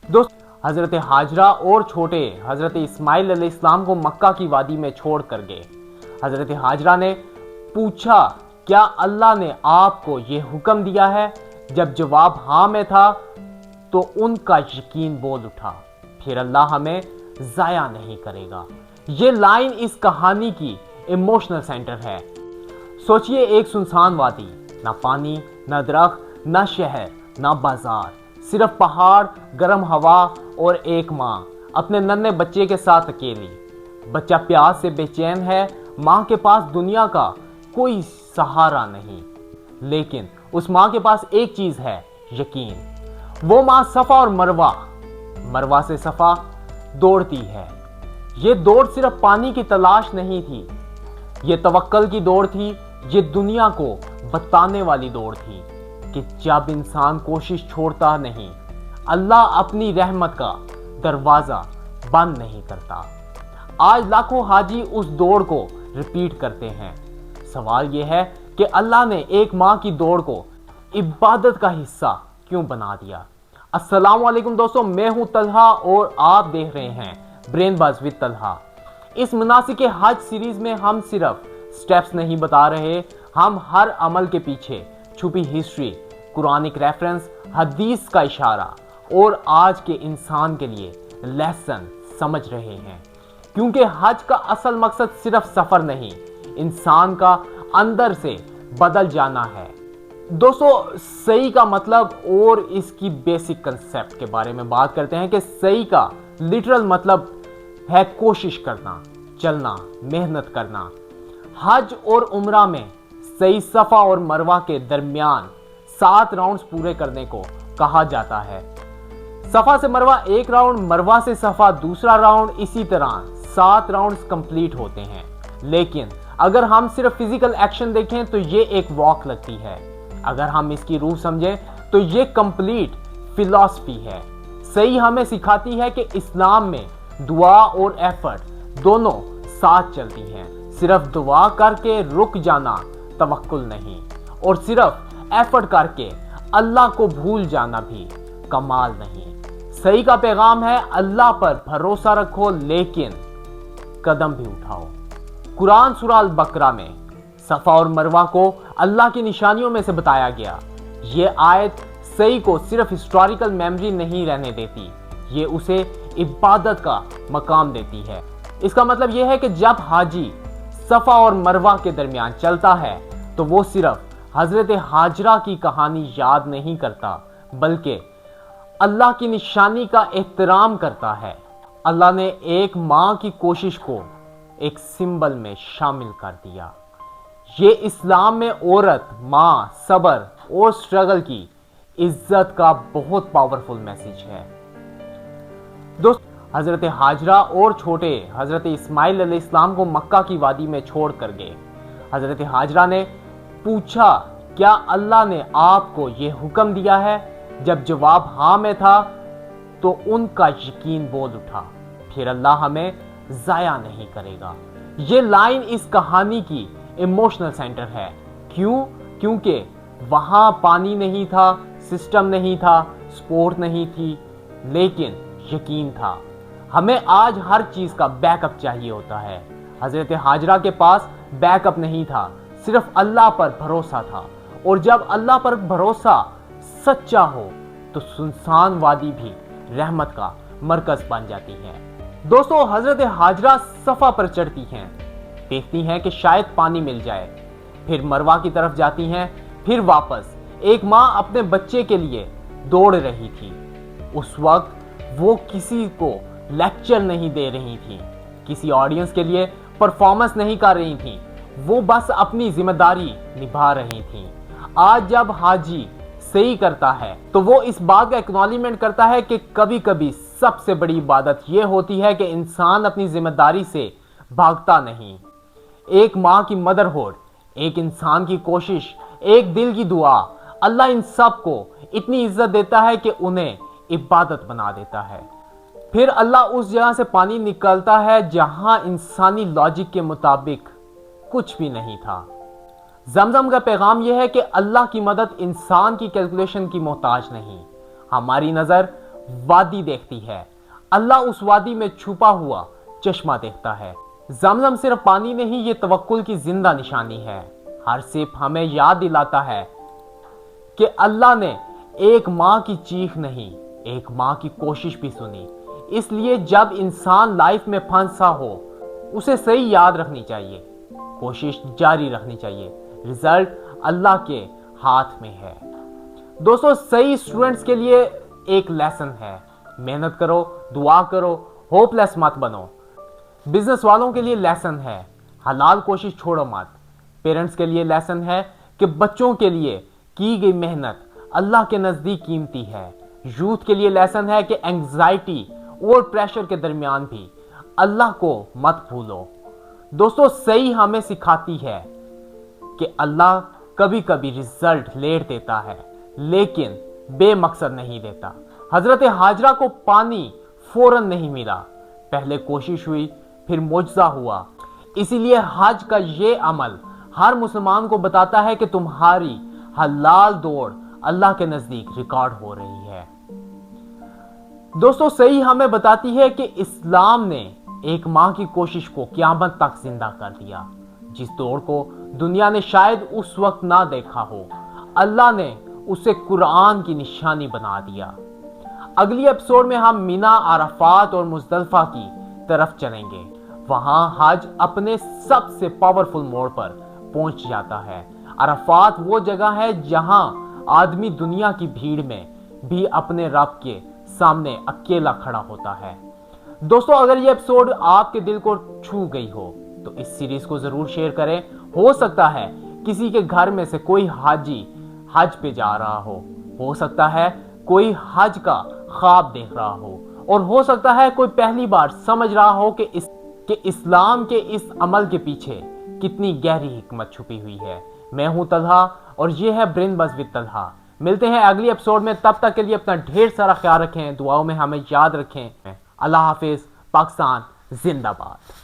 दोस्त, हजरत हाजरा और छोटे हजरत इस्माइल अलैहिस्सलाम को मक्का की वादी में छोड़ कर गए। हजरत हाजरा ने पूछा, क्या अल्लाह ने आपको यह हुक्म दिया है? जब जवाब हाँ में था तो उनका यकीन बोल उठा, फिर अल्लाह हमें जाया नहीं करेगा। ये लाइन इस कहानी की इमोशनल सेंटर है। सोचिए, एक सुनसान वादी, ना पानी, ना दरख्त, ना शहर, ना बाजार, सिर्फ पहाड़, गर्म हवा और एक माँ अपने नन्हे बच्चे के साथ अकेली। बच्चा प्यास से बेचैन है, माँ के पास दुनिया का कोई सहारा नहीं, लेकिन उस माँ के पास एक चीज है, यकीन। वो माँ सफा और मरवा, मरवा से सफा दौड़ती है। ये दौड़ सिर्फ पानी की तलाश नहीं थी, ये तवक्कल की दौड़ थी। ये दुनिया को बताने वाली दौड़ थी कि जब इंसान कोशिश छोड़ता नहीं, अल्लाह अपनी रहमत का दरवाजा बंद नहीं करता। आज लाखों हाजी उस दौड़ को रिपीट करते हैं। सवाल यह है कि अल्लाह ने एक माँ की दौड़ को इबादत का हिस्सा क्यों बना दिया? अस्सलाम वालेकुम दोस्तों, मैं हूं तलहा और आप देख रहे हैं ब्रेन बज़ विद तलहा। इस मुनासिक हज सीरीज में हम सिर्फ स्टेप्स नहीं बता रहे, हम हर अमल के पीछे छुपी हिस्ट्री, कुरानिक रेफरेंस, हदीस का इशारा और आज के इंसान के लिए लेसन समझ रहे हैं। क्योंकि हज का असल मकसद सिर्फ सफर नहीं, इंसान का अंदर से बदल जाना है। दोस्तों, सही का मतलब और इसकी बेसिक कंसेप्ट के बारे में बात करते हैं कि सही का लिटरल मतलब है कोशिश करना, चलना, मेहनत करना। हज और उम्रा में सही सफा और मरवा के दरमियान 7 राउंड्स पूरे करने को कहा जाता है। सफा से मरवा एक राउंड, मरवा से सफा दूसरा राउंड, इसी तरह 7 राउंड्स कंप्लीट होते हैं। लेकिन अगर हम सिर्फ फिजिकल एक्शन देखें तो ये एक वॉक लगती है। अगर हम इसकी रूह समझें तो ये कंप्लीट फिलॉसफी है। सही हमें सिखाती है कि इस्लाम में दुआ और एफर्ट दोनों साथ चलती हैं। सिर्फ दुआ करके रुक जाना तवक्कुल नहीं, और सिर्फ एफर्ट करके अल्लाह को भूल जाना भी कमाल नहीं। सही का पैगाम है, अल्लाह पर भरोसा रखो लेकिन कदम भी उठाओ। कुरान सूरह अल बकरा में सफा और मरवा को अल्लाह की निशानियों में से बताया गया। ये आयत सही को सिर्फ हिस्टोरिकल मेमोरी नहीं रहने देती, ये उसे इबादत का मकाम देती है। इसका मतलब यह है कि जब हाजी सफा और मरवा के दरमियान चलता है तो वो सिर्फ हजरत हाजरा की कहानी याद नहीं करता, बल्कि अल्लाह की निशानी का एहतराम करता है। अल्लाह ने एक माँ की कोशिश को एक सिंबल में शामिल कर दिया। ये इस्लाम में औरत, माँ, सब्र और स्ट्रगल की इज्जत का बहुत पावरफुल मैसेज है। दोस्त, हजरत हाजरा और छोटे हजरत इस्माइल अलैहिस्सलाम को मक्का की वादी में छोड़ कर गए। हजरत हाजरा ने पूछा, क्या अल्लाह ने आपको यह हुक्म दिया है? जब जवाब हाँ में था तो उनका यकीन बोल उठा, फिर अल्लाह हमें जाया नहीं करेगा। ये लाइन इस कहानी की इमोशनल सेंटर है। क्यों? क्योंकि वहां पानी नहीं था, सिस्टम नहीं था, स्पोर्ट नहीं थी, लेकिन यकीन था। हमें आज हर चीज का बैकअप चाहिए होता है। हजरत हाजरा के पास बैकअप नहीं था, सिर्फ अल्लाह पर भरोसा था। और जब अल्लाह पर भरोसा सच्चा हो तो सुनसान वादी भी रहमत का मरकज बन जाती है। दोस्तों, हजरत हाजरा सफा पर चढ़ती हैं, देखती हैं कि शायद पानी मिल जाए, फिर मरवा की तरफ जाती हैं, फिर वापस। एक माँ अपने बच्चे के लिए दौड़ रही थी। उस वक्त वो किसी को लेक्चर नहीं दे रही थी, किसी ऑडियंस के लिए परफॉर्मेंस नहीं कर रही थी, वो बस अपनी जिम्मेदारी निभा रही थी। आज जब हाजी सही करता है तो वो इस बात का एक्नॉलेजमेंट करता है कि कभी कभी सबसे बड़ी इबादत ये होती है कि इंसान अपनी जिम्मेदारी से भागता नहीं। एक माँ की मदरहुड, एक इंसान की कोशिश, एक दिल की दुआ, अल्लाह इन सब को इतनी इज्जत देता है कि उन्हें इबादत बना देता है। फिर अल्लाह उस जगह से पानी निकालता है जहां इंसानी लॉजिक के मुताबिक कुछ भी नहीं था। जमजम का पैगाम यह है कि अल्लाह की मदद इंसान की कैलकुलेशन की मोहताज नहीं। हमारी नजर وادی دیکھتی ہے، اللہ اس وادی میں چھپا ہوا چشمہ دیکھتا ہے۔ زمزم صرف پانی نہیں، یہ توکل کی زندہ نشانی ہے۔ ہر سپ ہمیں یاد دلاتا ہے کہ اللہ نے ایک ماں کی چیخ نہیں، ایک ماں کی کوشش بھی سنی۔ اس لیے جب انسان لائف میں پھنسا ہو اسے صحیح یاد رکھنی چاہیے، کوشش جاری رکھنی چاہیے، رزلٹ اللہ کے ہاتھ میں ہے۔ دوستو، صحیح اسٹوڈنٹس کے لیے ایک لیسن ہے، محنت کرو، دعا کرو، ہوپ لیس مت بنو۔ بزنس والوں کے لیے لیسن ہے، حلال کوشش چھوڑو مت۔ پیرنٹس کے لیے لیسن ہے کہ بچوں کے لیے کی گئی محنت اللہ کے نزدیک قیمتی ہے۔ یوتھ کے لیے لیسن ہے کہ اینگزائٹی اور پریشر کے درمیان بھی اللہ کو مت بھولو۔ دوستو، صحیح ہمیں سکھاتی ہے کہ اللہ کبھی کبھی رزلٹ لیٹ دیتا ہے لیکن بے مقصد نہیں دیتا۔ حضرت ہاجرہ کو پانی فوراً نہیں ملا، پہلے کوشش ہوئی، پھر معجزہ ہوا۔ اسی لیے حج کا یہ عمل ہر مسلمان کو بتاتا ہے کہ تمہاری حلال دوڑ اللہ کے نزدیک ریکارڈ ہو رہی ہے۔ دوستو، صحیح ہمیں بتاتی ہے کہ اسلام نے ایک ماں کی کوشش کو قیامت تک زندہ کر دیا۔ جس دوڑ کو دنیا نے شاید اس وقت نہ دیکھا ہو، اللہ نے اسے قرآن کی نشانی بنا دیا۔ اگلی ایپیسوڈ میں ہم مینا، عرفات اور مزدلفہ کی طرف چلیں گے۔ وہاں حج اپنے سب سے پاورفل موڑ پر پہنچ جاتا ہے۔ عرفات وہ جگہ ہے جہاں آدمی دنیا کی بھیڑ میں بھی اپنے رب کے سامنے اکیلا کھڑا ہوتا ہے۔ دوستو، اگر یہ ایپیسوڈ آپ کے دل کو چھو گئی ہو تو اس سیریز کو ضرور شیئر کریں۔ ہو سکتا ہے کسی کے گھر میں سے کوئی حاجی حج پہ جا رہا ہو سکتا ہے کوئی حج کا خواب دیکھ رہا اور ہو سکتا ہے کوئی پہلی بار سمجھ رہا ہو کہ اسلام کے اس عمل کے پیچھے کتنی گہری حکمت چھپی ہوئی ہے۔ میں ہوں طلحہ اور یہ ہے برین بز ود طلحہ۔ ملتے ہیں اگلی ایپیسوڈ میں، تب تک کے لیے اپنا ڈھیر سارا خیال رکھیں، دعاؤں میں ہمیں یاد رکھیں۔ اللہ حافظ، پاکستان زندہ باد۔